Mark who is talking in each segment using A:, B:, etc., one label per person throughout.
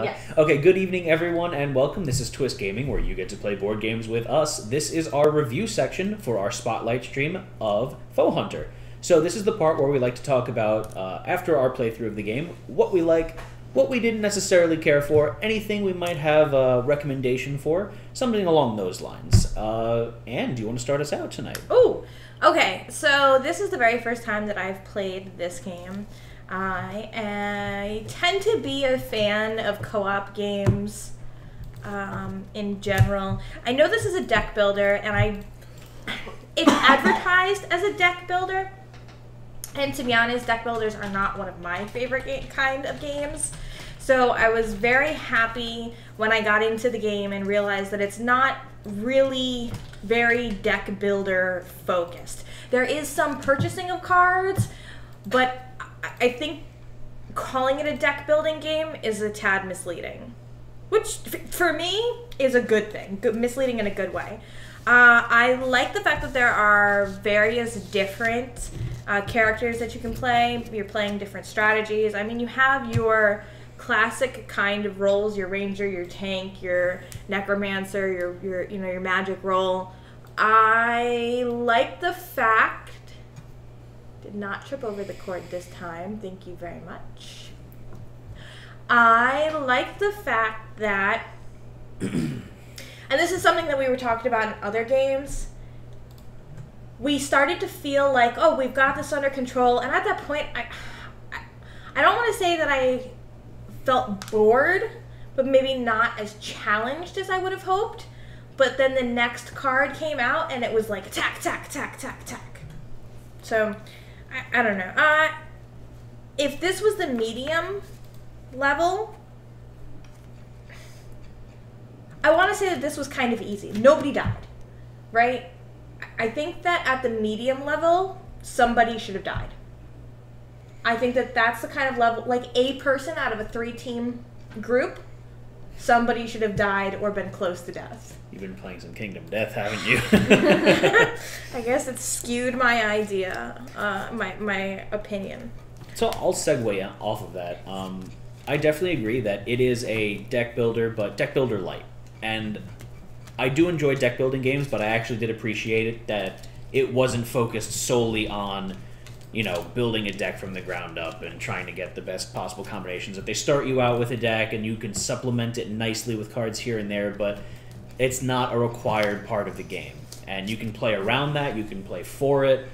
A: Yes.
B: Okay, good evening, everyone, and welcome. This is Twist Gaming, where you get to play board games with us. This is our review section for our spotlight stream of Foe Hunter. So this is the part where we like to talk about, after our playthrough of the game, what we like, what we didn't necessarily care for, anything we might have a recommendation for, something along those lines. Anne, do you want to start us out tonight?
A: Ooh, okay. So this is the very first time that I've played this game. I tend to be a fan of co-op games in general. I know this is a deck builder, and it's advertised as a deck builder. And to be honest, deck builders are not one of my favorite kind of games. So I was very happy when I got into the game and realized that it's not really very deck builder focused. There is some purchasing of cards, but I think calling it a deck building game is a tad misleading, which for me is a good thing, misleading in a good way. I like the fact that there are various different characters that you can play. You're playing different strategies. I mean, you have your classic kind of roles: your ranger, your tank, your necromancer, your magic role. I like the fact. Did not trip over the cord this time. Thank you very much. I like the fact that, and this is something that we were talking about in other games, we started to feel like, oh, we've got this under control. And at that point, I don't want to say that I felt bored, but maybe not as challenged as I would have hoped. But then the next card came out, and it was like, attack, attack, attack, attack, attack. So I don't know. If this was the medium level, I want to say that this was kind of easy. Nobody died, right? I think that at the medium level, somebody should have died. I think that that's the kind of level, like a person out of a 3-team group, somebody should have died or been close to death.
B: You've been playing some Kingdom Death, haven't you?
A: I guess it's skewed my idea, my opinion.
B: So I'll segue off of that. I definitely agree that it is a deck builder, but deck builder light. And I do enjoy deck building games, but I actually did appreciate it that it wasn't focused solely on, building a deck from the ground up and trying to get the best possible combinations. That they start you out with a deck and you can supplement it nicely with cards here and there, but it's not a required part of the game. And you can play around that, you can play for it.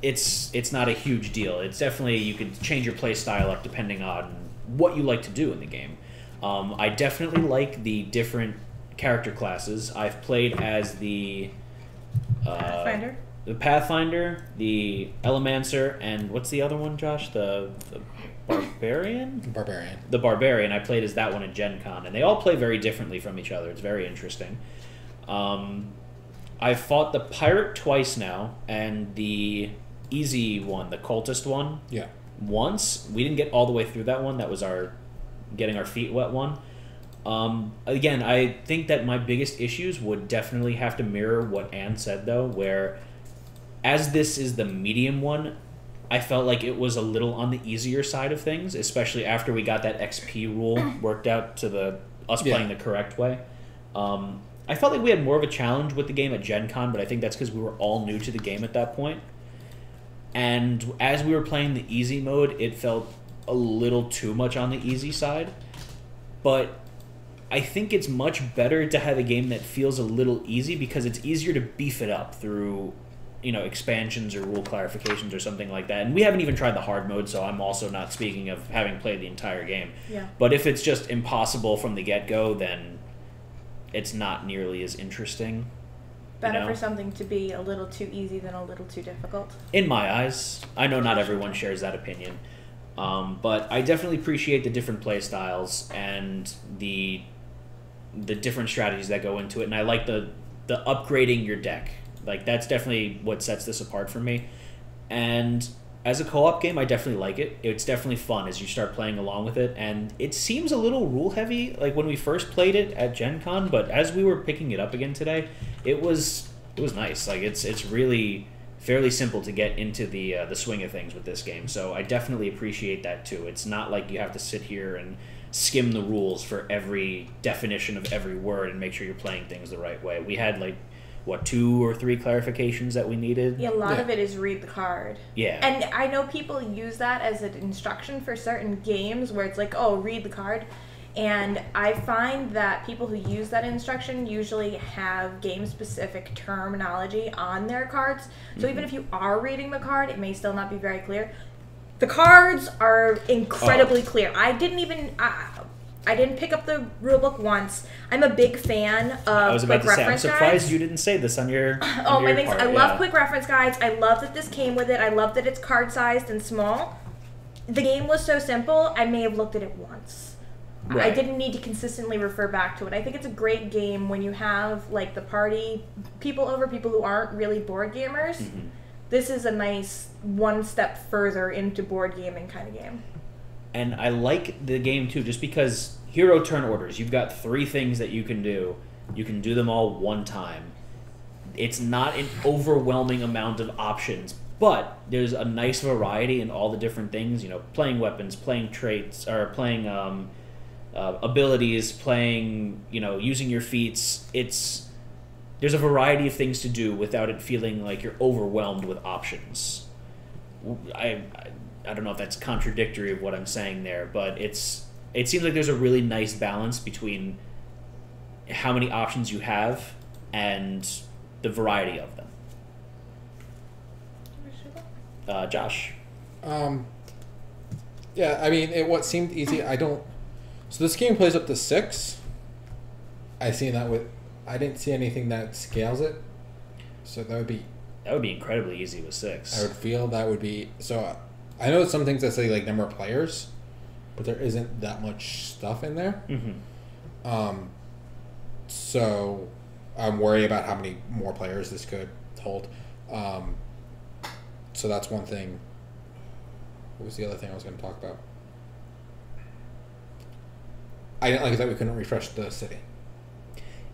B: It's not a huge deal. It's definitely, you can change your play style up depending on what you like to do in the game. I definitely like the different character classes. I've played as the
A: Pathfinder.
B: The Pathfinder, the Elemancer, and what's the other one, Josh? The Barbarian?
C: Barbarian.
B: The Barbarian. I played as that one at Gen Con, and they all play very differently from each other. It's very interesting. I've fought the Pirate twice now, and the easy one, the Cultist one,
C: Yeah.
B: once. We didn't get all the way through that one. That was our getting our feet wet one. Again, I think that my biggest issues would definitely have to mirror what Anne said, though, where as this is the medium one, I felt like it was a little on the easier side of things, especially after we got that XP rule worked out to us playing the correct way. I felt like we had more of a challenge with the game at Gen Con, but I think that's because we were all new to the game at that point. And as we were playing the easy mode, it felt a little too much on the easy side. But I think it's much better to have a game that feels a little easy because it's easier to beef it up through expansions or rule clarifications or something like that. And we haven't even tried the hard mode, so I'm also not speaking of having played the entire game.
A: Yeah.
B: But if it's just impossible from the get-go, then it's not nearly as interesting.
A: Better for something to be a little too easy than a little too difficult.
B: In my eyes. I know not everyone shares that opinion. But I definitely appreciate the different play styles and the different strategies that go into it. And I like the upgrading your deck. Like, that's definitely what sets this apart for me. And as a co-op game, I definitely like it. It's definitely fun as you start playing along with it. And it seems a little rule-heavy, like when we first played it at Gen Con, but as we were picking it up again today, it was nice. Like, it's really fairly simple to get into the swing of things with this game. So I definitely appreciate that, too. It's not like you have to sit here and skim the rules for every definition of every word and make sure you're playing things the right way. We had like, what, 2 or 3 clarifications that we needed?
A: Yeah, a lot of it is read the card.
B: Yeah.
A: And I know people use that as an instruction for certain games where it's like, oh, read the card. And I find that people who use that instruction usually have game-specific terminology on their cards. So even if you are reading the card, it may still not be very clear. The cards are incredibly clear. I didn't pick up the rulebook once. I'm a big fan of
B: I was about
A: quick
B: to say, I'm
A: reference
B: surprised
A: guides.
B: you didn't say this on your
A: Oh, my things!
B: part.
A: I love quick reference guides. I love that this came with it. I love that it's card-sized and small. The game was so simple, I may have looked at it once.
B: Right.
A: I didn't need to consistently refer back to it. I think it's a great game when you have like the party people over, people who aren't really board gamers.
B: Mm-hmm.
A: This is a nice one step further into board gaming kind of game.
B: And I like the game too, just because hero turn orders, you've got 3 things that you can do. You can do them all one time. It's not an overwhelming amount of options, but there's a nice variety in all the different things. You know, playing weapons, playing traits, or playing abilities, playing, you know, using your feats. There's a variety of things to do without it feeling like you're overwhelmed with options. I don't know if that's contradictory of what I'm saying there, but it seems like there's a really nice balance between how many options you have and the variety of them. Josh.
C: Yeah, I mean, what seemed easy, so this game plays up to 6. I didn't see anything that scales it. So that would be
B: incredibly easy with 6.
C: I would feel that would be, so I know some things that say like number of players, but there isn't that much stuff in there.
B: Mm-hmm.
C: So I'm worried about how many more players this could hold. So that's one thing. What was the other thing I was going to talk about? I didn't like that we couldn't refresh the city.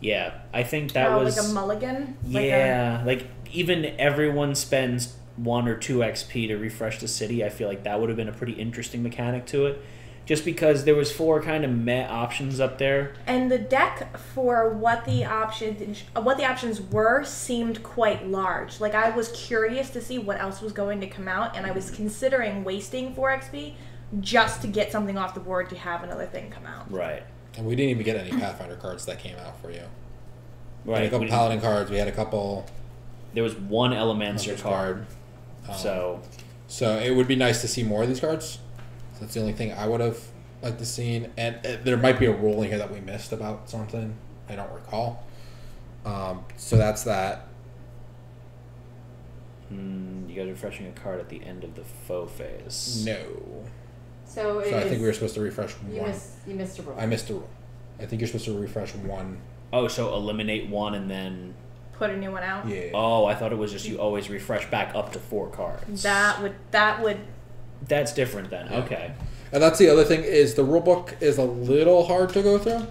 B: Yeah, I think that was...
A: like a mulligan?
B: Like even everyone spends 1 or 2 XP to refresh the city. I feel like that would have been a pretty interesting mechanic to it. Just because there was 4 kind of meh options up there.
A: And the deck for what the options were seemed quite large. Like, I was curious to see what else was going to come out, and I was considering wasting 4 XP just to get something off the board to have another thing come out.
B: Right.
C: And we didn't even get any Pathfinder cards that came out for you.
B: Right.
C: We had a couple Paladin cards. We had a couple...
B: There was 1 Elemencer card. So
C: it would be nice to see more of these cards. So that's the only thing I would have liked to see. And there might be a rule in here that we missed about something. I don't recall. So that's that.
B: You guys are refreshing a card at the end of the foe phase.
C: No.
D: So
C: I think we were supposed to refresh 1.
D: You missed a rule.
C: I missed a rule. I think you're supposed to refresh 1.
B: Oh, so eliminate 1 and then...
A: Put a new one out?
C: Yeah.
B: Oh, I thought it was just you always refresh back up to 4 cards.
A: That would...
B: That's different then.
C: Yeah.
B: Okay.
C: And that's the other thing is the rulebook is a little hard to go through.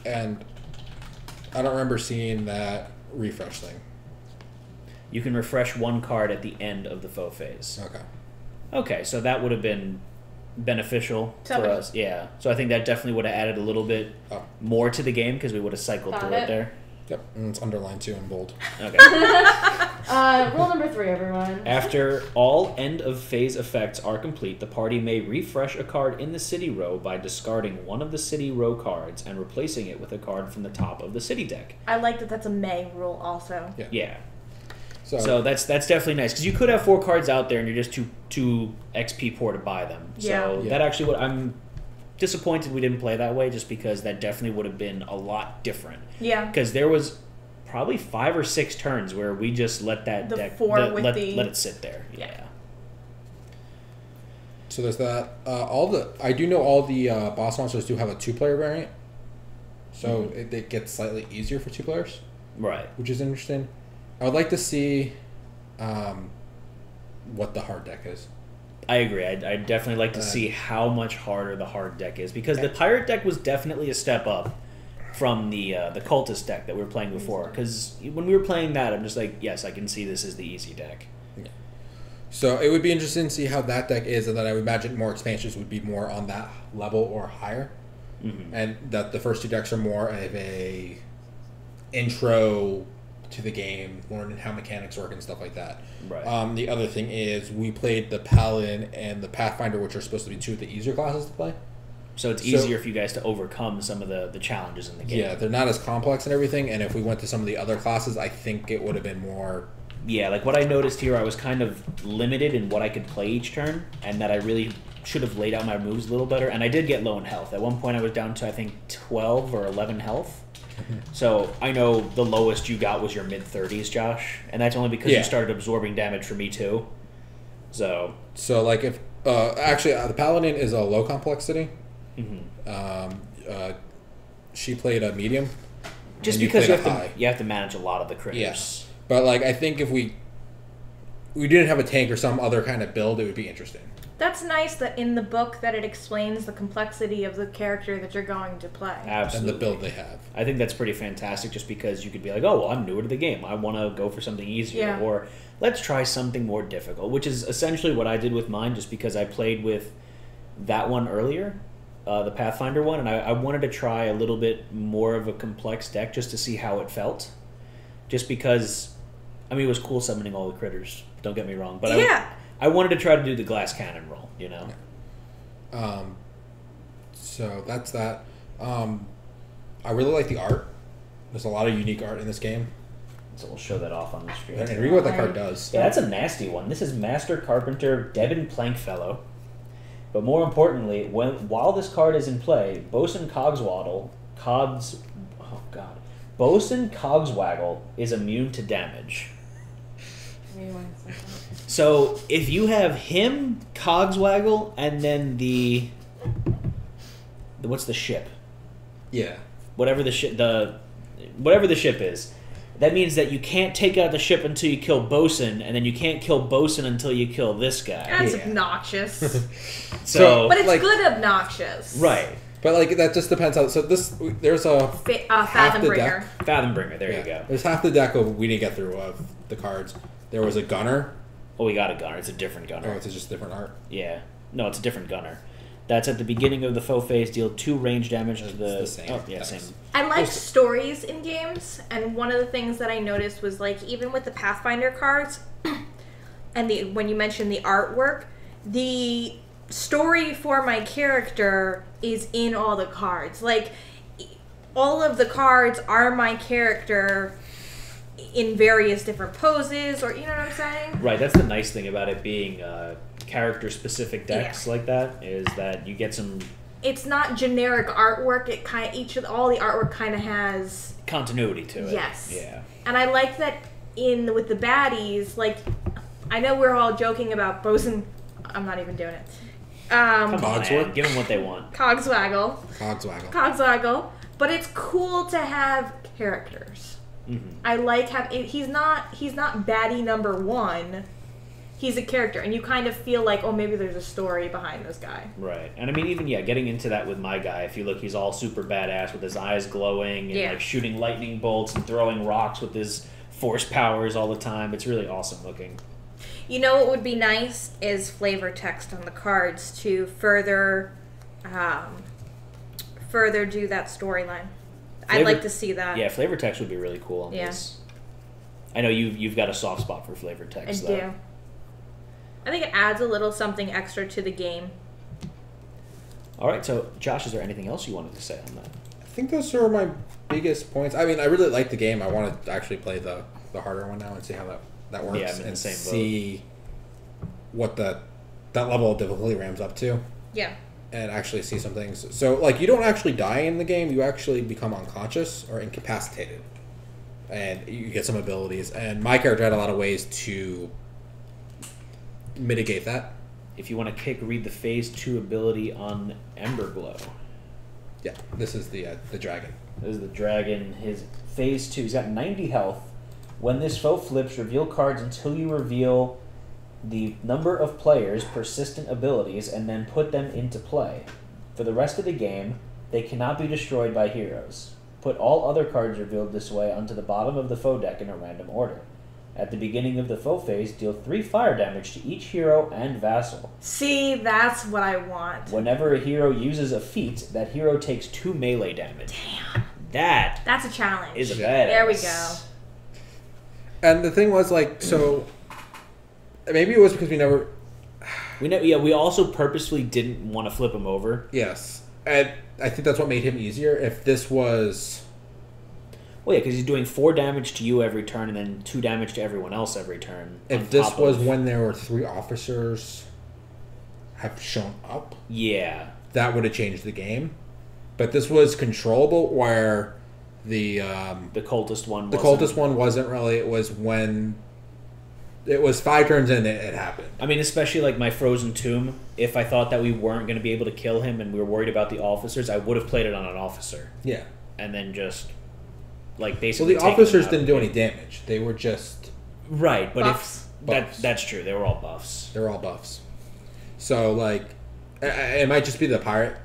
C: And I don't remember seeing that refresh thing.
B: You can refresh 1 card at the end of the foe phase.
C: Okay.
B: Okay, so that would have been beneficial for
A: Somebody.
B: us. Yeah. So I think that definitely would have added a little bit more to the game because we would have cycled
D: Found
B: through it
D: it.
B: there.
C: Yep. And it's underlined too in bold.
B: Okay.
D: Rule number 3, everyone.
B: After all end of phase effects are complete, the party may refresh a card in the city row by discarding 1 of the city row cards and replacing it with a card from the top of the city deck.
A: I like that that's a May rule also.
C: Yeah.
B: Yeah.
C: So
B: that's definitely nice because you could have 4 cards out there and you're just too XP poor to buy them. So
C: Yeah.
B: that actually I'm disappointed we didn't play that way just because that definitely would have been a lot different.
A: Yeah.
B: Because there was probably 5 or 6 turns where we just let that deck let it sit there. Yeah.
C: So there's that. I do know all the boss monsters do have a 2-player variant. So it gets slightly easier for 2 players.
B: Right.
C: Which is interesting. I would like to see what the hard deck is.
B: I agree. I'd definitely like to see how much harder the hard deck is because the pirate deck was definitely a step up from the cultist deck that we were playing before. Because when we were playing that, I'm just like, yes, I can see this as the easy deck.
C: Yeah. So it would be interesting to see how that deck is, and then I would imagine more expansions would be more on that level or higher, and that the first two decks are more of a intro to the game, learning how mechanics work and stuff like that.
B: Right.
C: The other thing is we played the Paladin and the Pathfinder, which are supposed to be two of the easier classes to play.
B: So it's easier for you guys to overcome some of the challenges in the game.
C: Yeah, they're not as complex and everything, and if we went to some of the other classes, I think it would have been more...
B: Yeah, like what I noticed here, I was kind of limited in what I could play each turn, and that I really should have laid out my moves a little better. And I did get low in health. At one point, I was down to, I think, 12 or 11 health. So I know the lowest you got was your mid-30s, Josh, and that's only because you started absorbing damage from me too. So
C: like if... actually, the Paladin is a low complexity. She played a medium.
B: Just because you have to manage a lot of the critters.
C: Yes. But like I think if we didn't have a tank or some other kind of build, it would be interesting.
A: That's nice that in the book that it explains the complexity of the character that you're going to play.
B: Absolutely.
C: And the build they have.
B: I think that's pretty fantastic just because you could be like, oh, well, I'm newer to the game. I want to go for something easier.
A: Yeah.
B: Or let's try something more difficult, which is essentially what I did with mine just because I played with that one earlier, the Pathfinder one, and I wanted to try a little bit more of a complex deck just to see how it felt. Just because, I mean, it was cool summoning all the critters. Don't get me wrong. But I wanted to try to do the glass cannon roll, you know?
C: Yeah. So that's that. I really like the art. There's a lot of unique art in this game.
B: So we'll show that off on the screen.
C: And read what that card does.
B: Yeah, that's a nasty one. This is Master Carpenter Devin Plankfellow. But more importantly, while this card is in play, Bosun Cogswaggle is immune to damage. So if you have him, Cogswaggle, and then the what's the ship?
C: Yeah.
B: Whatever the ship is, that means that you can't take out the ship until you kill Bosun, and then you can't kill Bosun until you kill this guy.
A: That's obnoxious.
B: But
A: it's good obnoxious.
B: Right.
C: But like that just depends on. So there's a
A: Fathombringer.
B: Fathombringer. There you go.
C: There's half the deck we didn't get through of the cards. There was a gunner.
B: Oh, we got a gunner. It's a different gunner.
C: Oh, it's just different art.
B: Yeah. No, it's a different gunner. That's at the beginning of the foe phase. Deal 2 range damage to the
C: same.
B: Oh, yeah, same.
A: I like stories in games, and one of the things that I noticed was like even with the Pathfinder cards, and when you mentioned the artwork, the story for my character is in all the cards. Like all of the cards are my character in various different poses, or you know what I'm saying?
B: Right. That's the nice thing about it being character-specific decks like that is that you get some.
A: It's not generic artwork. It all the artwork kind of has
B: continuity to it.
A: Yes.
B: Yeah.
A: And I like that with the baddies. Like, I know we're all joking about Bosun. I'm not even doing it.
B: Come on, man. Give them what they want.
A: Cogswaggle. But it's cool to have characters.
B: Mm-hmm.
A: I like he's not baddie number 1. He's a character, and you kind of feel like, oh, maybe there's a story behind this guy.
B: Right. And I mean, even, getting into that with my guy, if you look, he's all super badass with his eyes glowing and, like, shooting lightning bolts and throwing rocks with his force powers all the time. It's really awesome looking.
A: You know what would be nice is flavor text on the cards to further do that storyline. I'd like to see that.
B: Yeah, flavor text would be really cool on this. I know you've got a soft spot for flavor text,
A: I do. I think it adds a little something extra to the game.
B: All right, so Josh, is there anything else you wanted to say on that?
C: I think those are my biggest points. I mean, I really like the game. I want to actually play the harder one now and see how that works.
B: Yeah, I'm in
C: and
B: the same
C: see what that level of difficulty ramps up to.
A: Yeah.
C: And actually see some things. So, like, you don't actually die in the game. You actually become unconscious or incapacitated. And you get some abilities. And my character had a lot of ways to mitigate that.
B: If you want to read the Phase 2 ability on Emberglow.
C: Yeah, this is the dragon.
B: This is the dragon. His Phase 2, he's got 90 health. When this foe flips, reveal cards until you reveal the number of players' persistent abilities and then put them into play. For the rest of the game, they cannot be destroyed by heroes. Put all other cards revealed this way onto the bottom of the foe deck in a random order. At the beginning of the foe phase, deal 3 fire damage to each hero and vassal.
A: See, that's what I want.
B: Whenever a hero uses a feat, that hero takes 2 melee damage.
A: Damn.
B: That's
A: a challenge.
B: is a badass.
A: There we go.
C: And the thing was, like, so maybe it was because
B: we also purposefully didn't want to flip him over.
C: yes, and I think that's what made him easier. If this was,
B: Well, yeah, because he's doing 4 damage to you every turn, and then 2 damage to everyone else every turn.
C: if this was when there were 3 officers have shown up,
B: yeah,
C: that would have changed the game. But this was controllable, where the
B: cultist one.
C: cultist one wasn't really. It was when it was 5 turns in, it happened.
B: I mean, especially like my Frozen Tomb. If I thought that we weren't going to be able to kill him, and we were worried about the officers, I would have played it on an officer,
C: Yeah.
B: and then just like
C: Well,
B: basically.
C: the
B: taken
C: officers
B: them out
C: didn't
B: of
C: do
B: the
C: any
B: game.
C: damage. They were just
B: Right, but
A: Buffs.
C: Buffs.
B: that's true. They were all buffs.
C: they're all buffs. So like, it might just be the pirate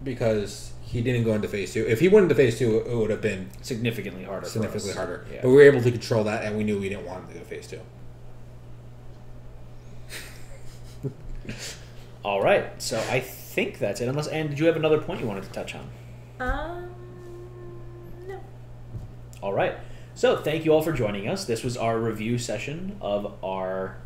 C: because he didn't go into phase 2. If he went into phase 2, it would have been
B: Significantly harder.
C: significantly
B: for us.
C: harder.
B: Yeah.
C: But we were able to control that, and we knew we didn't want him to go phase 2.
B: All right, so I think that's it. Unless, Anne, did you have another point you wanted to touch on?
A: No.
B: All right. So thank you all for joining us. This was our review session of our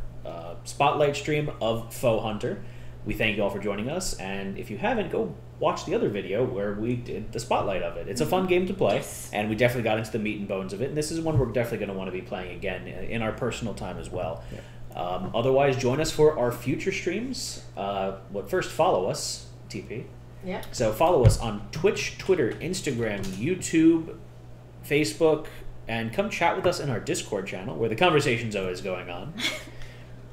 B: spotlight stream of Foe Hunter. We thank you all for joining us, and if you haven't, go watch the other video where we did the spotlight of it. It's a fun game to play,
A: Yes.
B: and we definitely got into the meat and bones of it, and this is one we're definitely going to want to be playing again in our personal time as well.
C: Yeah.
B: Otherwise, join us for our future streams. First, follow us, TP.
D: Yep.
B: So follow us on Twitch, Twitter, Instagram, YouTube, Facebook, and come chat with us in our Discord channel where the conversation's always going on.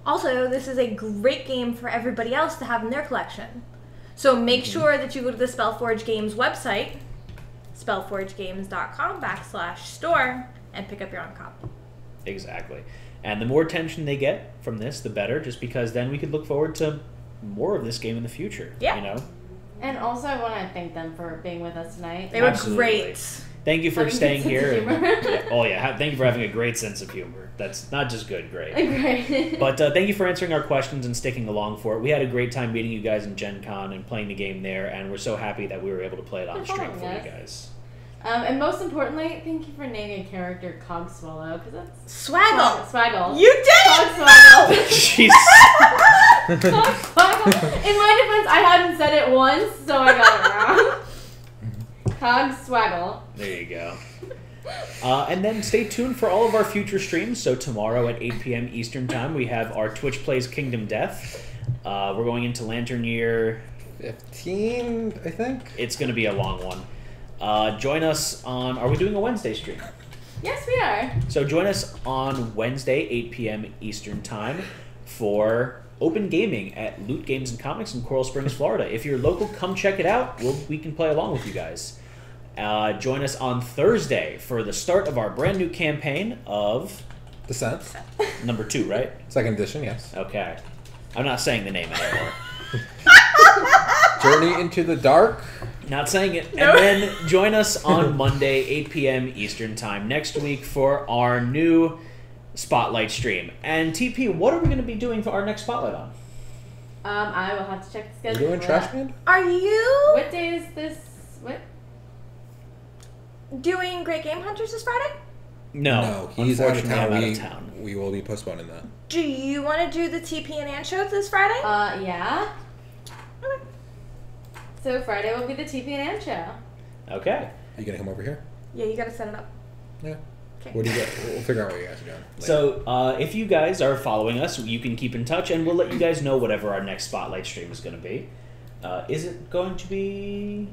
A: Also, this is a great game for everybody else to have in their collection. So make sure that you go to the Spellforge Games website, spellforgegames.com/store, and pick up your own copy.
B: Exactly. And the more attention they get from this, the better, just because then we could look forward to more of this game in the future.
A: Yeah.
B: You know?
D: And also, I want to thank them for being with us tonight.
A: They were
B: Absolutely.
A: great.
B: Thank you for
D: Having
B: staying
D: good sense
B: here.
D: of humor.
B: Thank you for having a great sense of humor. That's not just good, great.
D: Great.
B: But thank you for answering our questions and sticking along for it. We had a great time meeting you guys in Gen Con and playing the game there, and we're so happy that we were able to play it on
D: For
B: stream
D: following
B: for you
D: us.
B: guys.
D: And most importantly, thank you for naming a character Cogswallow, because that's
A: Swaggle.
D: Swaggle.
A: You did it!
D: Cogswaggle.
B: Jeez.
D: Cogswaggle. In my defense, I hadn't said it once, so I got it wrong. Cogswaggle.
B: There you go. And then stay tuned for all of our future streams. So tomorrow at 8 p.m. Eastern Time, we have our Twitch Plays Kingdom Death. We're going into Lantern Year.
C: 15, I think.
B: It's going to be a long one. Join us on... Are we doing a Wednesday stream?
D: Yes, we are.
B: So join us on Wednesday, 8 p.m. Eastern Time for open gaming at Loot Games and Comics in Coral Springs, Florida. If you're local, come check it out. We can play along with you guys. Join us on Thursday for the start of our brand new campaign of
C: Descent.
B: number 2, right?
C: Second edition, yes.
B: Okay. I'm not saying the name anymore.
C: Journey into the Dark.
B: Not saying it. And then join us on Monday, 8 p.m. Eastern Time next week for our new Spotlight stream. And TP, what are we going to be doing for our next Spotlight on?
D: I will have to check the
C: We're
D: schedule.
C: doing
D: for
C: Trash
D: that.
C: Man?
A: Are you
D: What day is this? What?
A: doing Great Game Hunters this Friday?
B: No,
C: he's out of
B: unfortunately,
C: town.
B: I'm out of town.
C: We will be postponing that.
A: Do you want to do the TP and Ann show this Friday?
D: Yeah.
A: Okay.
D: So Friday will be the TP and Ann show.
B: Okay.
C: Are you gonna come over here?
A: Yeah, you gotta set it up.
C: Yeah.
A: Okay.
C: What do you get? We'll figure out what you guys are doing. later.
B: So, if you guys are following us, you can keep in touch, and we'll let you guys know whatever our next Spotlight stream is going to be. Is it going to be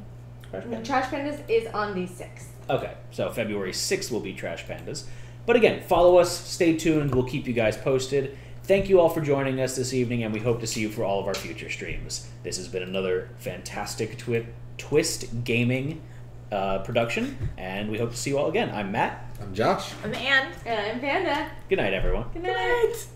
B: Trash Pandas?
D: Trash Pandas is on the 6th.
B: Okay, so February 6th will be Trash Pandas. But again, follow us, stay tuned, we'll keep you guys posted. Thank you all for joining us this evening, and we hope to see you for all of our future streams. This has been another fantastic Twist Gaming production, and we hope to see you all again. I'm Matt.
C: I'm Josh.
A: I'm Ann.
D: And I'm Panda.
B: Good night, everyone.
D: Good
A: Good
D: night.
A: night.